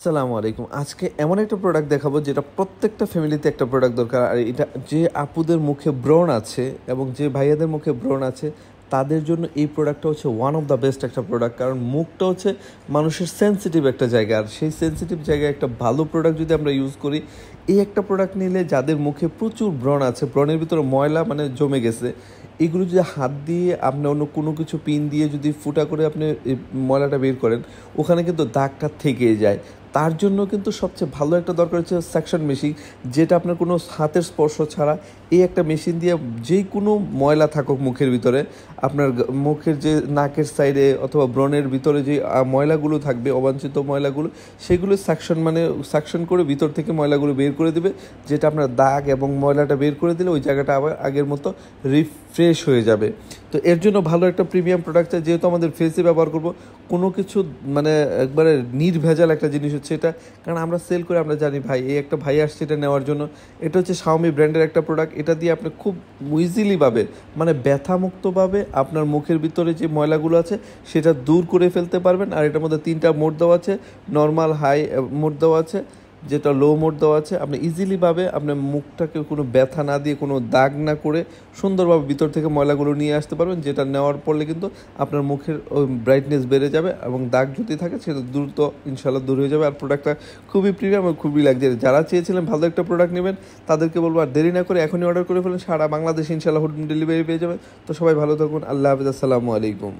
আসসালামু আলাইকুম। আজকে এমন একটা প্রোডাক্ট দেখাবো যেটা প্রত্যেকটা ফ্যামিলিতে একটা প্রোডাক্ট দরকার। আর এটা যে আপুদের মুখে ব্রণ আছে এবং যে ভাইয়াদের মুখে ব্রণ আছে তাদের জন্য এই প্রোডাক্টটা হচ্ছে ওয়ান অফ দ্য বেস্ট একটা প্রোডাক্ট। কারণ মুখটা হচ্ছে মানুষের সেনসিটিভ একটা জায়গা, আর সেই সেনসিটিভ জায়গায় একটা ভালো প্রোডাক্ট যদি আমরা ইউজ করি, এই একটা প্রোডাক্ট নিলে যাদের মুখে প্রচুর ব্রণ আছে, ব্রণের ভিতরে ময়লা মানে জমে গেছে, এগুলো যদি হাত দিয়ে আপনি অন্য কোনো কিছু পিন দিয়ে যদি ফুটা করে আপনি এই ময়লাটা বের করেন, ওখানে কিন্তু দাগটা থেকেই যায়। তার জন্য কিন্তু সবচেয়ে ভালো একটা দরকার হচ্ছে সাকশন মেশিন, যেটা আপনার কোনো হাতের স্পর্শ ছাড়া এই একটা মেশিন দিয়ে যেই কোনো ময়লা থাকুক মুখের ভিতরে, আপনার মুখের যে নাকের সাইডে অথবা ব্রণের ভিতরে যে ময়লাগুলো থাকবে, অবাঞ্ছিত ময়লাগুলো, সেগুলো সাকশন করে ভিতর থেকে ময়লাগুলো বের করে দেবে, যেটা আপনার দাগ এবং ময়লাটা বের করে দিলে ওই জায়গাটা আবার আগের মতো রিফ্রেশ হয়ে যাবে। তো এর জন্য ভালো একটা প্রিমিয়াম প্রোডাক্ট, যেহেতু আমাদের ফেসে ব্যবহার করব, কোনো কিছু মানে একবারে নির্ভেজাল একটা জিনিস হচ্ছে এটা। কারণ আমরা সেল করে আমরা জানি ভাই এই একটা ভাই আসছে এটা নেওয়ার জন্য। এটা হচ্ছে শাওমি ব্র্যান্ডের একটা প্রোডাক্ট। এটা দিয়ে আপনি খুব ইজিলিভাবে মানে ব্যথামুক্তভাবে আপনার মুখের ভিতরে যে ময়লাগুলো আছে সেটা দূর করে ফেলতে পারবেন। আর এটার মধ্যে 3টা মোড দেওয়া আছে, নর্মাল, হাই মোড দেওয়া আছে, যেটা লো মোড দেওয়া আছে। আপনি ইজিলিভাবে আপনার মুখটাকে কোনো ব্যথা না দিয়ে, কোনো দাগ না করে সুন্দরভাবে ভিতর থেকে ময়লাগুলো নিয়ে আসতে পারবেন, যেটা নেওয়ার পরলে কিন্তু আপনার মুখের ওই ব্রাইটনেস বেড়ে যাবে এবং দাগ যদি থাকে সেটা দ্রুত ইনশাল্লাহ দূর হয়ে যাবে। আর প্রোডাক্টটা খুবই প্রিমিয়াম এবং খুবই লাগজারি। যারা চেয়েছিলেন ভালো একটা প্রোডাক্ট নেবেন তাদেরকে বলবো আর দেরি না করে এখনই অর্ডার করে ফেলেন, সারা বাংলাদেশ ইনশাল্লাহ হোম ডেলিভারি পেয়ে যাবে। তো সবাই ভালো থাকুন, আল্লাহ হাফিজ, আসসালামু আলাইকুম।